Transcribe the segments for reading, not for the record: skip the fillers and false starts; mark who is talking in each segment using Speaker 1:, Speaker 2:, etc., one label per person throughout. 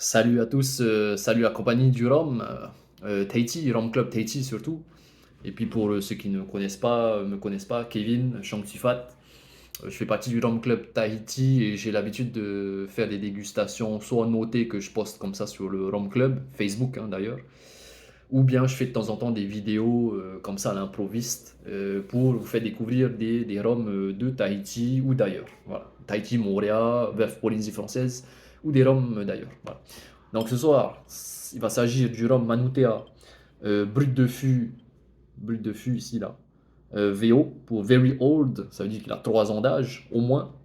Speaker 1: Salut à tous, salut la compagnie du Rhum, Tahiti, Rhum Club Tahiti surtout. Et puis pour ceux qui ne connaissent pas, me connaissent pas, Kevin Changsufat. Je fais partie du Rhum Club Tahiti et j'ai l'habitude de faire des dégustations, soit notées que je poste comme ça sur le Rhum Club, Facebook hein, d'ailleurs, ou bien je fais de temps en temps des vidéos comme ça à l'improviste pour vous faire découvrir des rhums de Tahiti ou d'ailleurs. Voilà. Tahiti, Moorea, Veuve Polynésie française ou des rhums d'ailleurs. Voilà. Donc ce soir, il va s'agir du rhum Manutea brut de fût ici là, VO pour Very Old, ça veut dire qu'il a 3 ans d'âge au moins.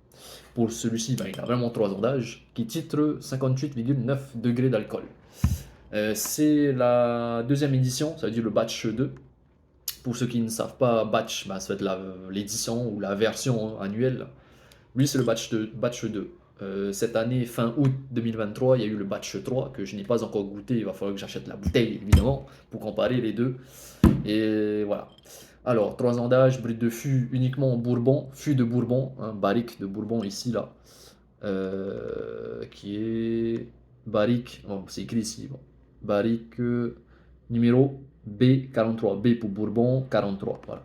Speaker 1: Pour celui-ci, ben, il a vraiment 3 ans d'âge, qui titre 58,9 degrés d'alcool. C'est la deuxième édition, ça veut dire le batch 2. Pour ceux qui ne savent pas, batch, ben, ça va être l'édition ou la version annuelle. Lui, c'est le batch 2. Cette année, fin août 2023, il y a eu le batch 3 que je n'ai pas encore goûté. Il va falloir que j'achète la bouteille, évidemment, pour comparer les deux. Et voilà. Alors, 3 ans d'âge, brut de fût uniquement en Bourbon, fût de Bourbon, hein, barrique de Bourbon ici, là, qui est barrique, bon, c'est écrit ici, bon, barrique numéro B43, B pour Bourbon, 43, voilà.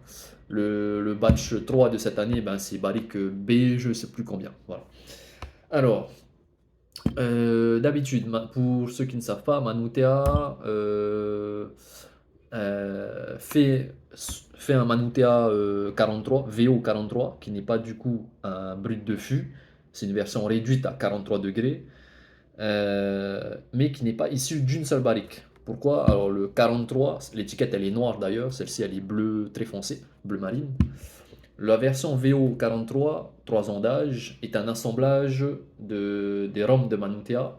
Speaker 1: Le batch 3 de cette année, ben, c'est barrique B, je ne sais plus combien, voilà. Alors, d'habitude, pour ceux qui ne savent pas, Manutea fait un Manutea 43, VO 43, qui n'est pas du coup un brut de fût, c'est une version réduite à 43 degrés, mais qui n'est pas issue d'une seule barrique. Pourquoi? Alors le 43, l'étiquette elle est noire d'ailleurs, celle-ci elle est bleue très foncée, bleu marine. La version VO 43, 3 ans d'âge, est un assemblage des rhums de Manutea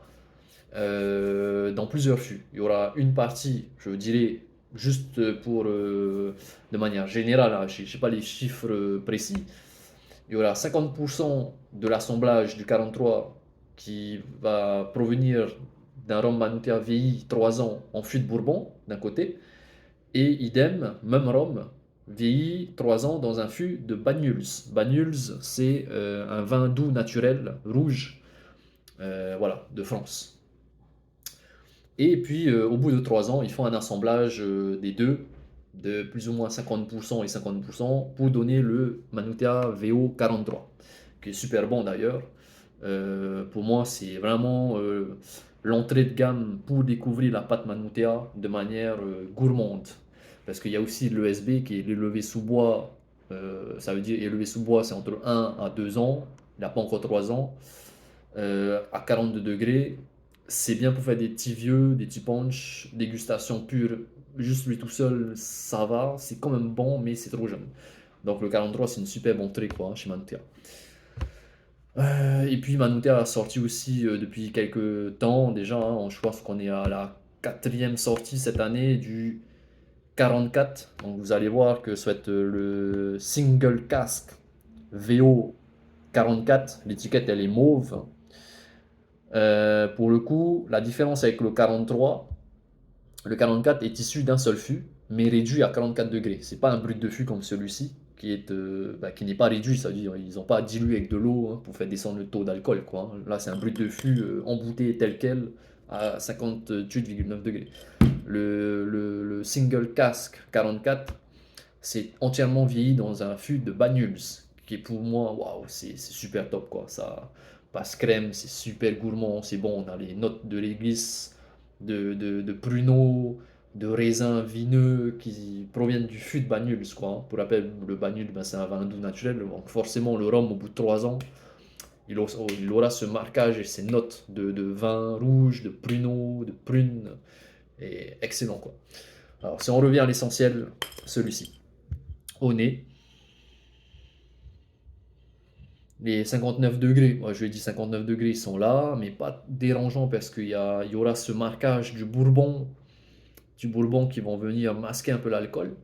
Speaker 1: dans plusieurs fûts. Il y aura une partie, je dirais, juste pour de manière générale, hein, je sais pas les chiffres précis, il y aura 50% de l'assemblage du 43 qui va provenir d'un rhum Manutea vieilli 3 ans en fût de Bourbon, d'un côté, et idem, même rhum, vieilli 3 ans dans un fût de Banyuls. Banyuls, c'est un vin doux naturel, rouge, voilà, de France. Et puis, au bout de 3 ans, ils font un assemblage des deux, de plus ou moins 50% et 50%, pour donner le Manutea VO 43, qui est super bon d'ailleurs. Pour moi, c'est vraiment l'entrée de gamme pour découvrir la pâte Manutea de manière gourmande. Parce qu'il y a aussi l'ESB qui est l'élevé sous bois. Ça veut dire élevé sous bois, c'est entre 1 à 2 ans. Il n'a pas encore 3 ans. À 42 degrés. C'est bien pour faire des petits vieux, des petits punch, dégustation pure. Juste lui tout seul, ça va. C'est quand même bon, mais c'est trop jeune. Donc le 43, c'est une superbe entrée quoi, chez Manutea. Et puis Manutea a sorti aussi depuis quelques temps déjà, hein, je pense qu'on est à la quatrième sortie cette année du 44. Donc vous allez voir que ça va être le single cask VO 44. L'étiquette elle est mauve. Pour le coup, la différence avec le 43, le 44 est issu d'un seul fût, mais réduit à 44 degrés. C'est pas un brut de fût comme celui-ci, qui n'est pas réduit, ça veut dire ils n'ont pas dilué avec de l'eau hein, pour faire descendre le taux d'alcool. Quoi, hein. Là, c'est un brut de fût embouteillé tel quel à 58,9 degrés. Le single cask 44, c'est entièrement vieilli dans un fût de Banyuls, qui est pour moi, waouh, c'est super top quoi. Ça passe crème, c'est super gourmand, c'est bon. On a les notes de réglisse, de pruneaux, de raisins vineux qui proviennent du fût de Banyuls quoi. Hein. Pour rappel, le Banyuls, ben, c'est un vin doux naturel, donc forcément le rhum au bout de 3 ans, il aura ce marquage et ces notes de vin rouge, de pruneaux, de prunes, et excellent quoi. Alors si on revient à l'essentiel, celui-ci au nez. Les 59 degrés, moi je lui ai dit 59 degrés, ils sont là, mais pas dérangeant parce il y aura ce marquage du bourbon qui vont venir masquer un peu l'alcool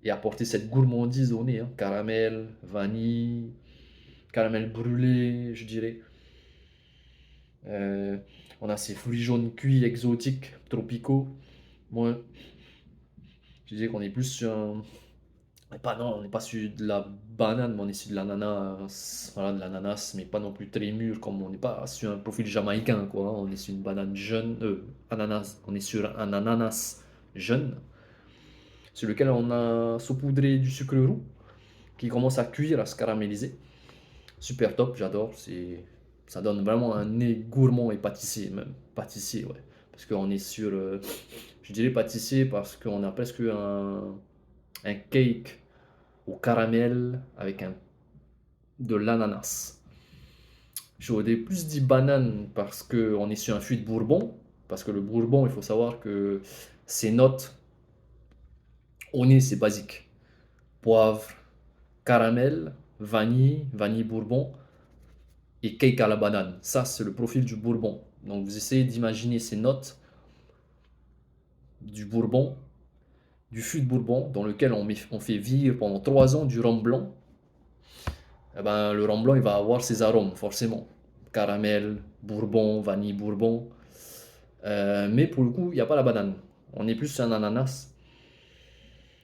Speaker 1: et apporter cette gourmandise au nez. Hein. Caramel, vanille, caramel brûlé, je dirais. Euh, on a ces fruits jaunes cuits exotiques, tropicaux. Moi, je dirais qu'on est plus sur Non, on n'est pas sur de la banane, mais on est sur de l'ananas, voilà, de l'ananas, mais pas non plus très mûr, comme on n'est pas sur un profil jamaïcain, quoi. On est sur une banane jeune, ananas, on est sur un ananas jeune, sur lequel on a saupoudré du sucre roux, qui commence à cuire, à se caraméliser. Super top, j'adore, ça donne vraiment un nez gourmand et pâtissier, même. Pâtissier, ouais. Parce qu'on est sur, je dirais pâtissier parce qu'on a presque un cake au caramel avec de l'ananas. J'aurais plus dit banane parce qu'on est sur un fût de bourbon. Parce que le bourbon, il faut savoir que ses notes au nez, c'est basique. Poivre, caramel, vanille, vanille bourbon et cake à la banane. Ça, c'est le profil du bourbon. Donc vous essayez d'imaginer ces notes du bourbon, du fût de bourbon, dans lequel on fait vivre pendant 3 ans du rhum blanc. Eh ben, le rhum blanc, il va avoir ses arômes, forcément. Caramel, bourbon, vanille bourbon. Mais pour le coup, il n'y a pas la banane. On est plus sur un ananas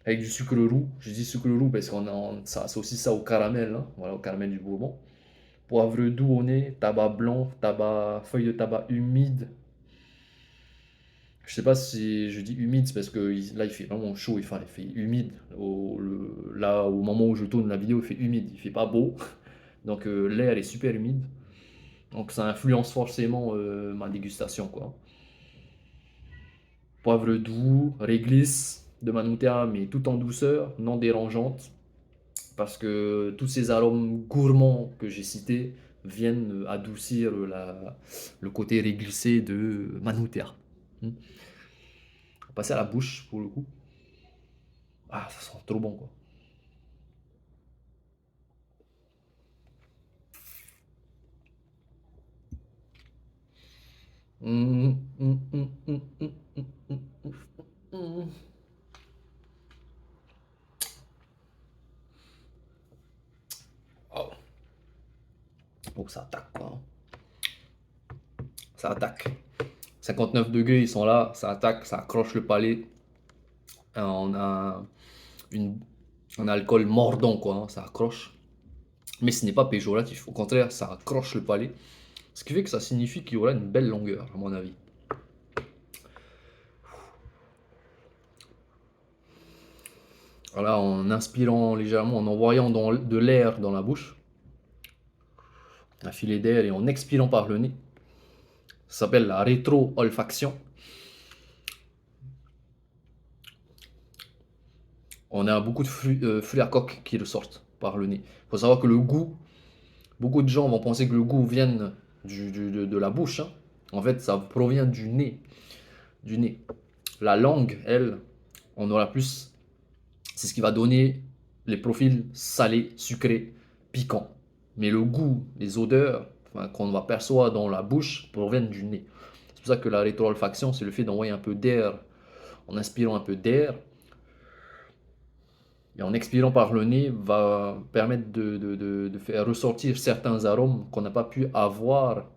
Speaker 1: avec du sucre roux. Je dis sucre roux parce ça associe ça au caramel, hein. Voilà, au caramel du bourbon. Poivre doux au nez, tabac blanc, feuille de tabac humide. Je sais pas si je dis humide, c'est parce que là il fait vraiment chaud, il fait humide. Là, au moment où je tourne la vidéo, il fait humide, il fait pas beau. Donc l'air est super humide. Donc ça influence forcément ma dégustation, quoi. Poivre doux, réglisse de Manutea, mais tout en douceur, non dérangeante, parce que tous ces arômes gourmands que j'ai cités viennent adoucir le côté réglissé de Manutea. On va passer à la bouche pour le coup. Ah, ça sent trop bon, quoi. Mm, mm, mm, mm, mm, mm, mm, mm, mm. Oh. Oh, ça attaque, quoi, hein. Ça attaque. 59 degrés, ils sont là, ça attaque, ça accroche le palais. On a une, un alcool mordant, quoi, hein, ça accroche. Mais ce n'est pas péjoratif, au contraire, ça accroche le palais. Ce qui fait que ça signifie qu'il y aura une belle longueur, à mon avis. Voilà, en inspirant légèrement, en envoyant de l'air dans la bouche, un filet d'air, et en expirant par le nez. Ça s'appelle la rétro-olfaction. On a beaucoup de fruits à coque qui ressortent par le nez. Il faut savoir que le goût, beaucoup de gens vont penser que le goût vient de la bouche, hein. En fait, ça provient du nez. Du nez. La langue, elle, on aura plus. C'est ce qui va donner les profils salés, sucrés, piquants. Mais le goût, les odeurs, enfin, qu'on va percevoir dans la bouche proviennent du nez. C'est pour ça que la rétro-olfaction, c'est le fait d'envoyer un peu d'air, en inspirant un peu d'air, et en expirant par le nez, va permettre de faire ressortir certains arômes qu'on n'a pas pu avoir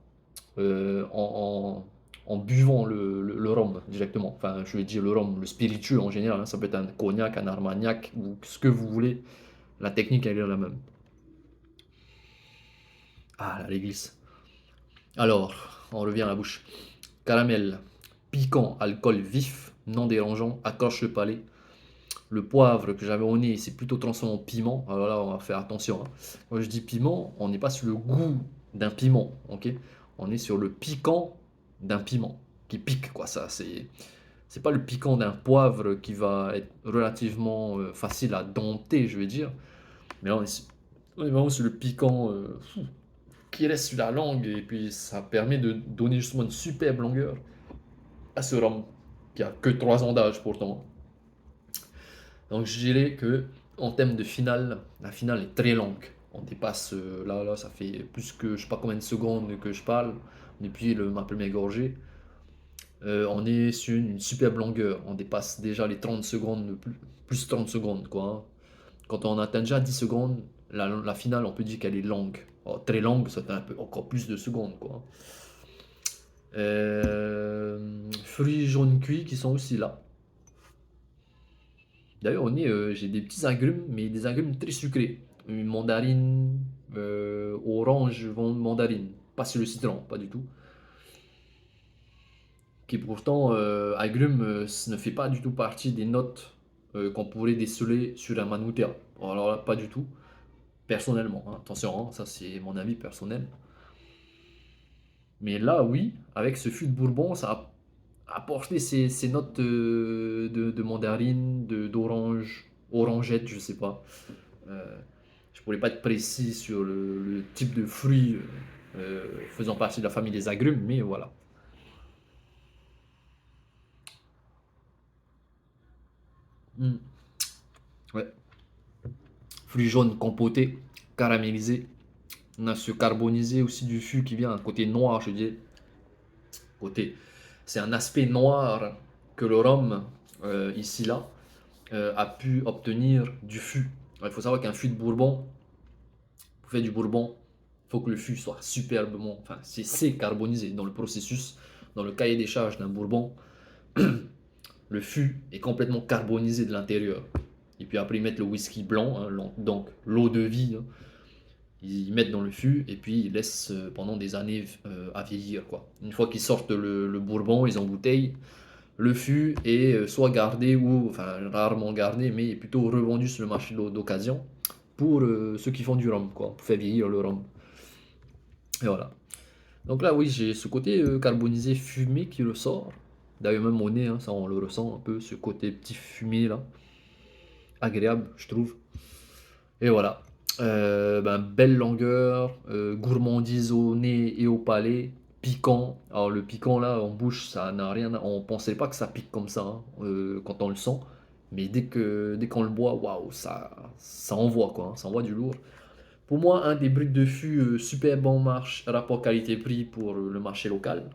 Speaker 1: en buvant le rhum directement. Enfin, je vais dire le rhum, le spiritueux en général, hein. Ça peut être un cognac, un armagnac, ou ce que vous voulez. La technique, elle est la même. Ah, la réglisse. Alors, on revient à la bouche. Caramel, piquant, alcool vif, non dérangeant, accroche le palais. Le poivre que j'avais au nez, c'est plutôt transformé en piment. Alors là, on va faire attention, hein. Quand je dis piment, on n'est pas sur le goût d'un piment, ok? On est sur le piquant d'un piment qui pique, quoi. Ça, c'est pas le piquant d'un poivre qui va être relativement facile à dompter, je vais dire. Mais là, on est vraiment sur le piquant qui reste sur la langue et puis ça permet de donner justement une superbe longueur à ce rhum qui a que 3 ans d'âge pourtant. Donc je dirais que en termes de finale, la finale est très longue. On dépasse là, ça fait plus que je sais pas combien de secondes que je parle depuis ma première gorgée. On est sur une superbe longueur. On dépasse déjà les 30 secondes, plus 30 secondes quoi, hein. Quand on atteint déjà 10 secondes, la finale, on peut dire qu'elle est longue. Oh, très longue, ça fait un peu encore plus de secondes quoi. Fruits jaunes cuits qui sont aussi là. D'ailleurs, au nez, j'ai des petits agrumes, mais des agrumes très sucrés. Une mandarine, orange, mandarine. Pas sur le citron, pas du tout. Qui pourtant, agrumes, ne fait pas du tout partie des notes qu'on pourrait déceler sur un Manutea. Alors là, pas du tout. Personnellement, hein. Attention, hein, ça c'est mon avis personnel. Mais là, oui, avec ce fût de Bourbon, ça a apporté ces notes de mandarine, d'orange, orangette, je sais pas. Euh, je pourrais pas être précis sur le type de fruit faisant partie de la famille des agrumes, mais voilà. Mm. Ouais. Fruits jaunes compotés, caramélisés. On a ce carbonisé aussi du fût qui vient, un côté noir, je dis. Côté, c'est un aspect noir que le rhum, ici là, a pu obtenir du fût. Il faut savoir qu'un fût de Bourbon, pour faire du Bourbon, il faut que le fût soit superbement, enfin c'est carbonisé dans le processus, dans le cahier des charges d'un Bourbon, le fût est complètement carbonisé de l'intérieur. Et puis après ils mettent le whisky blanc, hein, donc l'eau de vie, hein, ils mettent dans le fût et puis ils laissent pendant des années à vieillir quoi. Une fois qu'ils sortent le Bourbon, ils embouteillent, le fût est soit gardé ou, enfin rarement gardé, mais plutôt revendu sur le marché d'occasion pour ceux qui font du rhum, quoi, pour faire vieillir le rhum. Et voilà. Donc là, oui, j'ai ce côté carbonisé fumé qui ressort. D'ailleurs, même au nez, hein, ça on le ressent un peu, ce côté petit fumé là. Agréable, je trouve. Et voilà. Ben, belle longueur, gourmandise au nez et au palais, piquant. Alors le piquant là en bouche, ça n'a rien. On pensait pas que ça pique comme ça hein, quand on le sent, mais dès qu'on le boit, waouh, ça envoie quoi, hein, ça envoie du lourd. Pour moi, un des bruts de fût super bon marche, rapport qualité-prix pour le marché local.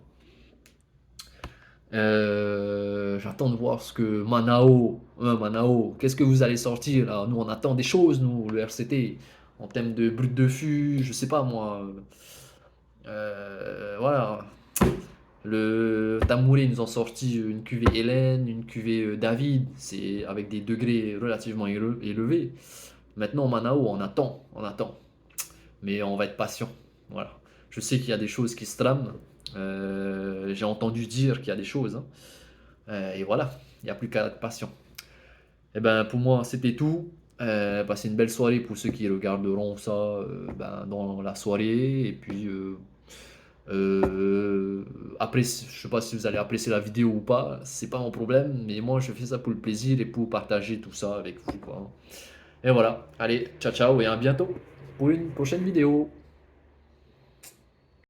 Speaker 1: J'attends de voir ce que Manao, qu'est-ce que vous allez sortir là? Nous, on attend des choses, nous, le RCT, en termes de brut de fût, je sais pas moi. Voilà. Le Tamouré nous ont sorti une cuvée Hélène, une cuvée David, c'est avec des degrés relativement élevés. Maintenant, Manao, on attend. Mais on va être patient. Voilà. Je sais qu'il y a des choses qui se trament. J'ai entendu dire qu'il y a des choses, hein. Et voilà, il n'y a plus qu'à être patient. Et ben pour moi, c'était tout. Passez une belle soirée pour ceux qui regarderont ça ben, dans la soirée. Et puis après, je sais pas si vous allez apprécier la vidéo ou pas, c'est pas mon problème. Mais moi, je fais ça pour le plaisir et pour partager tout ça avec vous, quoi. Et voilà. Allez, ciao ciao et à bientôt pour une prochaine vidéo.